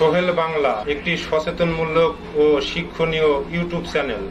সোহেল বাংলা একটি সচেতনমূলক ও শিক্ষণীয় YouTube channel.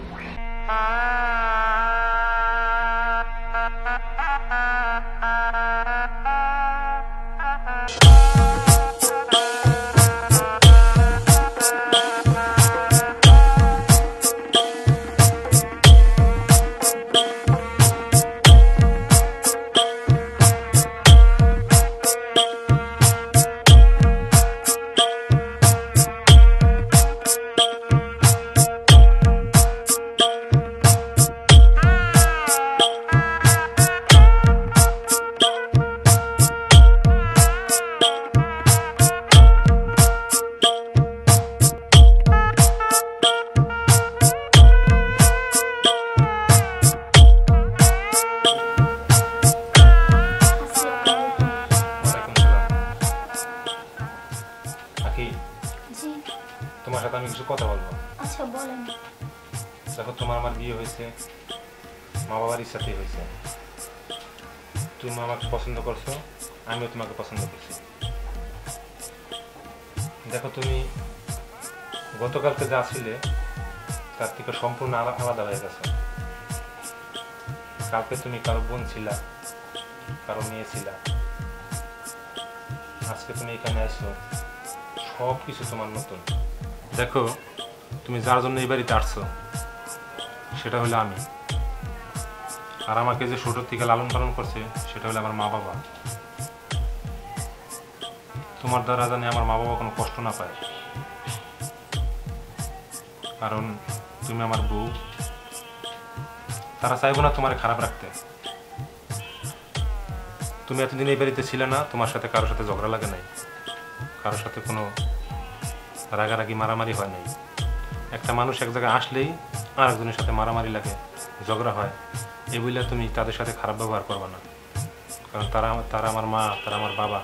তোমার সাথে আমি কিছু কথা বলবো। আচ্ছা বলেন। দেখো, তোমার আমার বিয়ে হয়েছে মা বাবার ইচ্ছাতেই হয়েছে। তুমি আমাকে পছন্দ করছো, আমিও তোমাকে পছন্দ করছি। দেখো, তুমি গতকালকে যা ছিলে তার থেকে সম্পূর্ণ আলাদা হয়ে গেছে। কালকে তুমি কারো বোন ছিলা, কারো মেয়ে ছিলা, আজকে তুমি এখানে আসছো, সব কিছু তোমার নতুন। দেখো, তুমি যার জন্য এই বাড়িতে আসছো সেটা হলো আমি, আর আমাকে যে ছোটোর থেকে লালন পালন করছে সেটা হলো আমার মা বাবা। তোমার দ্বারা জানি আমার মা বাবা কোনো কষ্ট না পায়, কারণ তুমি আমার বউ। তারা চাইবো না তোমার খারাপ রাখতে। তুমি এতদিন এই বাড়িতে ছিলে না, তোমার সাথে কারোর সাথে ঝগড়া লাগে নাই, কারোর সাথে কোনো রাগারাগি মারামারি হয় নাই। একটা মানুষ এক জায়গায় আসলেই আর একজনের সাথে মারামারি লাগে, ঝগড়া হয়। এই বললে তুমি তাদের সাথে খারাপ ব্যবহার করবে না, কারণ তারা আমার মা, তারা আমার বাবা,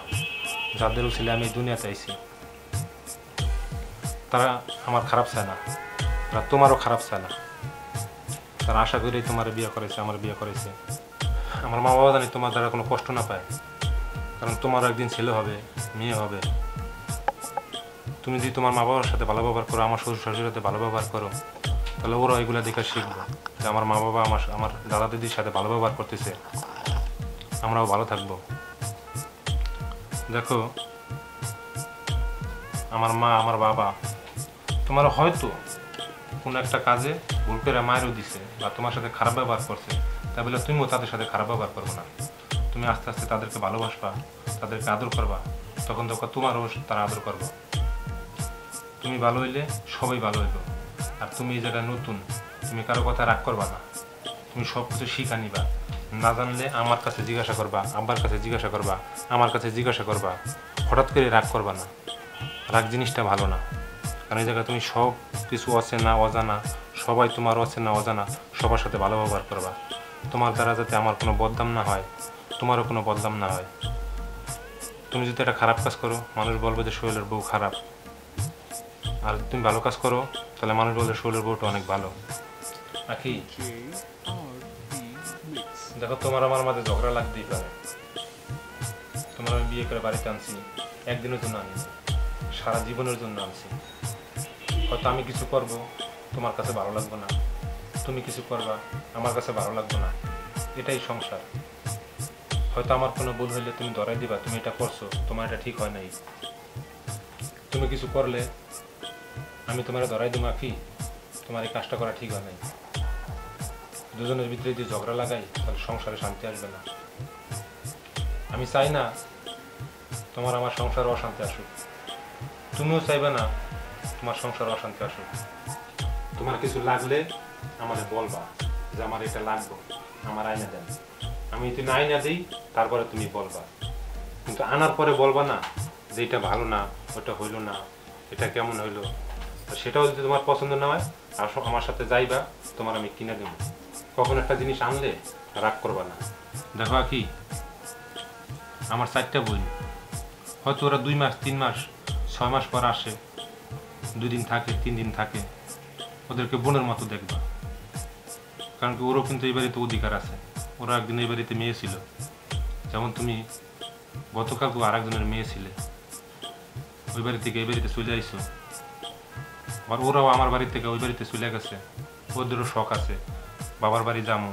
যাদেরও ছেলে আমি দুনিয়াতে আইছি। তারা আমার খারাপ চায় না, তারা তোমারও খারাপ চায় না। তারা আশা করেই তোমার বিয়ে করেছে, আমার বিয়ে করেছে। আমার মা বাবা জানি তোমার দ্বারা কোনো কষ্ট না পায়, কারণ তোমারও একদিন ছেলে হবে, মেয়ে হবে। তুমি যদি তোমার মা বাবার সাথে ভালো ব্যবহার করো, আমার শ্বশুর শাশুড়ির সাথে ভালো ব্যবহার করো, তাহলে ওরা এগুলো দেখে শিখবে যে আমার মা বাবা আমার দাদা দিদির সাথে ভালো ব্যবহার করতেছে, আমরাও ভালো থাকবো। দেখো, আমার মা, আমার বাবা তোমার হয়তো কোনো একটা কাজে ভুল করে মায়েরও দিছে বা তোমার সাথে খারাপ ব্যবহার করছে, তা বলে তুমিও তাদের সাথে খারাপ ব্যবহার করবো না। তুমি আস্তে আস্তে তাদেরকে ভালোবাসবা, তাদেরকে আদর করবা, তখন তোমারও তারা আদর করবো। তুমি ভালো হইলে সবাই ভালো হইব। আর তুমি এই জায়গায় নতুন, তুমি কারো কথা রাগ করবা না, তুমি সব কিছু শিখা নিবা। না জানলে আমার কাছে জিজ্ঞাসা করবা, আব্বার কাছে জিজ্ঞাসা করবা, আমার কাছে জিজ্ঞাসা করবা। হঠাৎ করে রাগ করবা না, রাগ জিনিসটা ভালো না। কারণ এই জায়গায় তুমি সব কিছু অচেনা অজানা, সবাই তোমার অচেনা অজানা, সবার সাথে ভালো ব্যবহার করবা। তোমার দ্বারা যাতে আমার কোনো বদনাম না হয়, তোমারও কোনো বদনাম না হয়। তুমি যদি একটা খারাপ কাজ করো, মানুষ বলবে যে সোহেলের বউ খারাপ। আর তুমি ভালো কাজ করো, তাহলে মানুষ বলবে সোহেলের বউটা অনেক ভালো। আখি, দেখো, তোমার আমার মাঝে ঝগড়া লাগতেই পারে। তোমার আমি বিয়ে করে বাড়িতে আনছি, একদিনের জন্য আনি, সারা জীবনের জন্য আনছি। হয়তো আমি কিছু করব, তোমার কাছে ভালো লাগবে না, তুমি কিছু করবা, আমার কাছে ভালো লাগবে না। এটাই সংসার। হয়তো আমার কোনো ভুল হইলে তুমি ধরাই দিবা, তুমি এটা করছো, তোমার এটা ঠিক হয় নাই। তুমি কিছু করলে আমি তোমার ধরাই দেবো, আখি তোমার এই কাজটা করা ঠিক হয় নাই। দুজনের ভিতরে যদি ঝগড়া লাগাই, তাহলে সংসারে শান্তি আসবে না। আমি চাই না তোমার আমার সংসারে অশান্তি আসুক, তুমিও চাইবে না তোমার সংসারে অশান্তি আসুক। তোমার কিছু লাগলে আমাদের বলবা যে আমার এটা লাগবে, আমার আয়না দেন। আমি তুমি আয়না দিই, তারপরে তুমি বলবা, কিন্তু আনার পরে বলবা না যে এটা ভালো না, ওটা হইলো না, এটা কেমন হইলো। সেটাও যদি তোমার পছন্দ না হয়, আর আমার সাথে যাইবা, তোমার আমি কিনে দেবো। কখন একটা জিনিস আনলে রাগ করবা না। দেখো কি, আমার 4টা বই, হয়তো ওরা 2 মাস 3 মাস 6 মাস পর আসে, 2 দিন থাকে, 3 দিন থাকে, ওদেরকে বোনের মতো দেখবা। কারণ কি, ওরও কিন্তু এই বাড়িতে অধিকার আছে। ওরা একদিন এই বাড়িতে মেয়ে ছিল, যেমন তুমি গতকাল আরেকজনের মেয়ে ছিলে। ওই বাড়ি থেকে এই বাড়িতে চলে আইসো, আবার ওরাও আমার বাড়ি থেকে ওই বাড়িতে চলে গেছে, ওদেরও শখ আছে বাবার বাড়ি যাবো,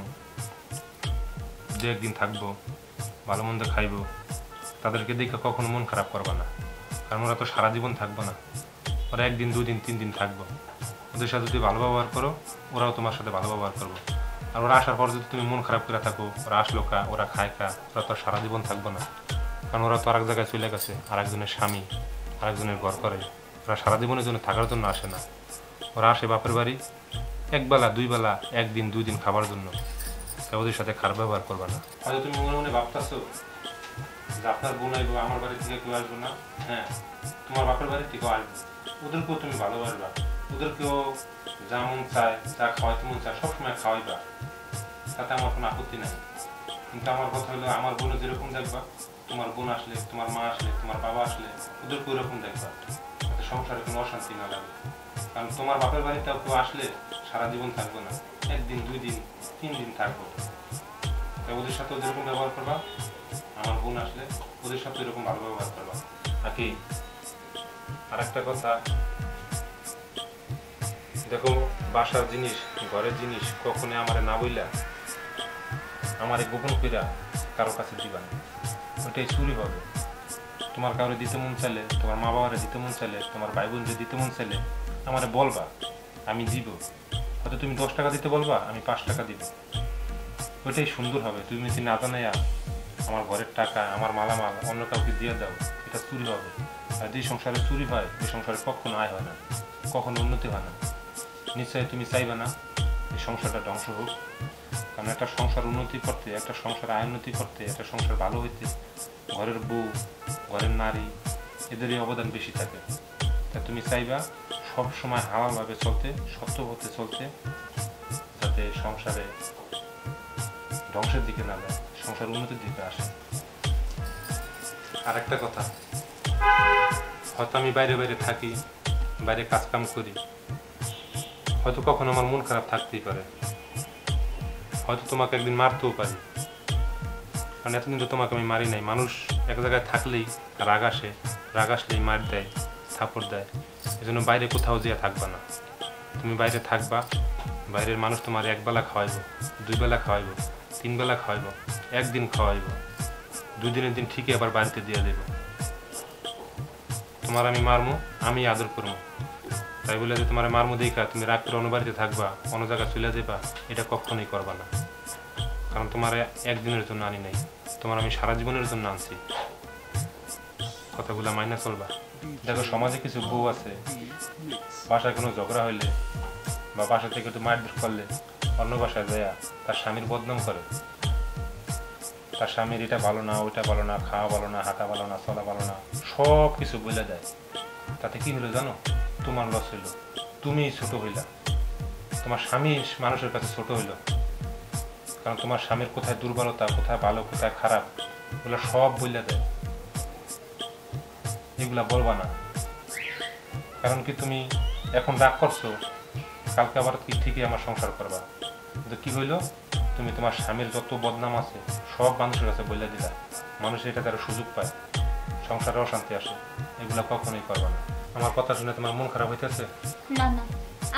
যে একদিন থাকবো, ভালো মন্দ খাইবো। তাদেরকে দেখে কখনো মন খারাপ করবা না, কারণ ওরা তো সারা জীবন থাকবো না, ওরা 1 দিন 2 দিন 3 দিন থাকবো। ওদের সাথে যদি ভালো ব্যবহার করো, ওরাও তোমার সাথে ভালো ব্যবহার করবো। আর ওরা আসার পর যদি তুমি মন খারাপ করে থাকো, ওরা আসলো কা, ওরা খায় কা, ওরা তো সারা জীবন থাকবো না, কারণ ওরা তো আরেক জায়গায় চলে গেছে, আরেকজনের স্বামী, আরেকজনের ঘর করে। ওরা সারা জীবনের জন্য থাকার জন্য আসে না, ওরা আসে বাপের বাড়ি 1 বেলা 2 বেলা, 1 দিন 2 দিন খাবার জন্য। তাই ওদের সাথে খারাপ ব্যবহার করবা না। হয়তো তুমি মনে মনে ভাবতেছো যে আপনার বোন আইবো, আমার বাড়ি থেকে কেউ আসবো না। হ্যাঁ, তোমার বাপের বাড়ি থেকেও আসবো, ওদেরকেও তুমি ভালোবাসবা, ওদেরকেও যা মন চায়, যা খাওয়াইতে মন চায় সবসময় খাওয়াইবা, তাতে আমার কোনো আপত্তি নাই। কিন্তু আমার কথা হলো, আমার বোনে যেরকম দেখবা, তোমার বোন আসলে, তোমার মা আসলে, তোমার বাবা আসলে ওদেরকে ওইরকম দেখবা, যাতে সংসারে কোনো অশান্তি না লাগে। কারণ তোমার বাপের বাড়িতেও কেউ আসলে সারা জীবন থাকবো না, 1 দিন 2 দিন 3 দিন থাকবো। তাই ওদের সাথে যেরকম ব্যবহার করবা, আমার বোন আসলে ওদের সাথে এরকম ভালো ব্যবহার করবা। নাকি আর একটা কথা, দেখো বাসার জিনিস, ঘরের জিনিস কখনো আমারে না বইলা, আমারে গোপন কইরা কারো কাছে দিবা না, ওইটাই চুরি হবে। তোমার কাউরে দিতে মন চাইলে, তোমার মা বাবারে দিতে মন চাইলে, তোমার ভাই বোনকে দিতে মন চাইলে আমারে বলবা, আমি দিব। হয়তো তুমি 10 টাকা দিতে বলবা, আমি 5 টাকা দিব, ওইটাই সুন্দর হবে। তুমি যদি না জানাইয়া আমার ঘরের টাকা, আমার মালামাল অন্য কাউকে দিয়ে দাও, এটা চুরি হবে। আর যে সংসারে চুরি হয়, ওই সংসারে কখনো আয় হয় না, কখনো উন্নতি হয় না। নিশ্চয়ই তুমি চাইবে না এই সংসারটা ধ্বংস হোক, কারণ একটা সংসার উন্নতি করতে, একটা সংসার আয় উন্নতি করতে, একটা সংসার ভালো হইতে ঘরের বউ, ঘরের নারী, এদেরই অবদান বেশি থাকে। তা তুমি চাইবা সবসময় হালালভাবে চলতে, সত্য পথে চলতে, যাতে সংসারে ধ্বংসের দিকে না যায়, সংসার উন্নতির দিকে আসে। আর একটা কথা, হয়তো আমি বাইরে বাইরে থাকি, বাইরে কাজকাম করি, হয়তো কখনো আমার মন খারাপ থাকতেই পারে, হয়তো তোমাকে একদিন মারতেও পারি, কারণ এতদিন তো তোমাকে আমি মারি নাই। মানুষ এক জায়গায় থাকলেই রাগ আসে, রাগ আসলেই মার দেয়, থাপড় দেয়। এই জন্য বাইরে কোথাও যেয়ে থাকবা না। তুমি বাইরে থাকবা, বাইরের মানুষ তোমার 1 বেলা খাওয়াইব, 2 বেলা খাওয়াইব, 3 বেলা খাওয়াইব, 1 দিন খাওয়াইব, 2 দিনের দিন ঠিকই আবার বাড়িতে দিয়ে দেব। তোমার আমি মারমু, আমি আদর করবো, তাই বলে যে তোমার মারমু দেখা তুমি রাগ করে অন্য বাড়িতে থাকবা, অন্য জায়গায় চলে যাবা, এটা কখনোই করবা না। কারণ তোমার 1 দিনের জন্য আনি নাই, তোমার আমি সারা জীবনের জন্য আনছি। কথাগুলো মাইনা চলবা। দেখো সমাজে কিছু বউ আছে, বাসায় কোনো ঝগড়া হইলে বা বাসা থেকে একটু মারধর করলে অন্য বাসায় যায় তার স্বামীর বদনাম করে, তার স্বামীর এটা ভালো না, ওইটা ভালো না, খাওয়া ভালো না, হাঁটা ভালো না, চলা ভালো না, সব কিছু বলে দেয়। তাতে কি হলো জানো? তোমার লস হইলো, তুমি ছোট হইলা, তোমার স্বামী মানুষের কাছে ছোট হইলো। কারণ তোমার স্বামীর কোথায় দুর্বলতা, কোথায় ভালো, কোথায় খারাপ, ওগুলো সব বলে দেয়। এগুলা বলবা না, কারণ কি তুমি এখন রাগ করছো, কালকে আবার কি ঠিকই আমার সংসার করবা। কিন্তু কি হইলো, তুমি তোমার স্বামীর যত বদনাম আছে সব মানুষের কাছে বলে দিলা, মানুষ এটা তারা সুযোগ পায়, সংসারে অশান্তি আসে। এগুলা কখনোই করবা না। আমার কথা শুনে তোমার মন খারাপ হইতেছে? না না,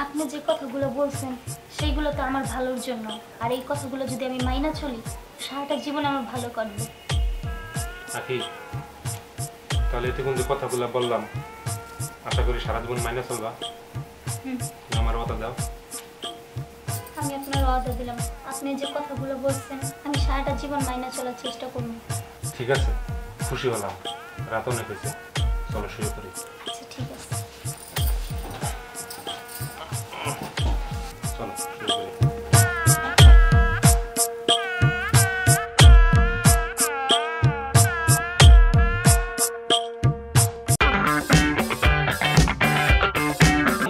আপনি যে কথাগুলো বলছেন সেইগুলো তো আমার ভালোর জন্য, আর এই কথাগুলো যদি আমি মাইনা চলি, সারাটা জীবন আমার ভালো কাটবে। আখি, তাহলে এতক্ষণ যে কথাগুলো বললাম, আশা করি সারা জীবন মাইনা চলবা। আমার কথা দাও। আমি আপনার ওয়াদা দিলাম, আপনি যে কথাগুলো বলছেন আমি সারাটা জীবন মাইনা চলার চেষ্টা করব। ঠিক আছে, খুশি হলাম, রাত অনেক হয়েছে, চলো শুরু করি। আচ্ছা ঠিক আছে। চলো শুরু করি।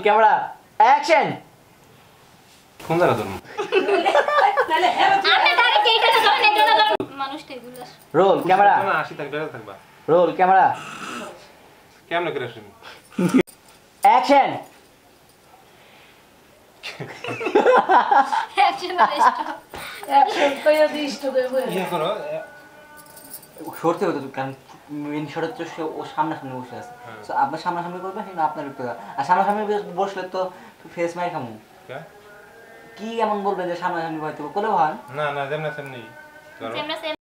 Camera action. কোন জায়গা ধরুন? আপনি ডাইরেক্ট এইখানে ধরেন, এইখানে ধরেন। মানুষটা এগুলো রোল ক্যামেরা, না, আসি থাকবে, থাকবা। রোল ক্যামেরা কেমন করে শুনি? অ্যাকশন। অ্যাকশন অ্যাকশন কইয়া দিস তো ইয়ে করো, সরতে হতো কারণ মেন শট হচ্ছে সে ও সামনাসামনি বসে আছে, হ্যাঁ। তো আপনার সামনাসামনি করবেন কিন্তু আপনার একটু আর সামনাসামনি বসলে তো ফেস মাই খামু, কে? কি এমন বলবেন যে সামনাসামনি হয়তো কোলে ভান না না যেমন তেমনি যেমন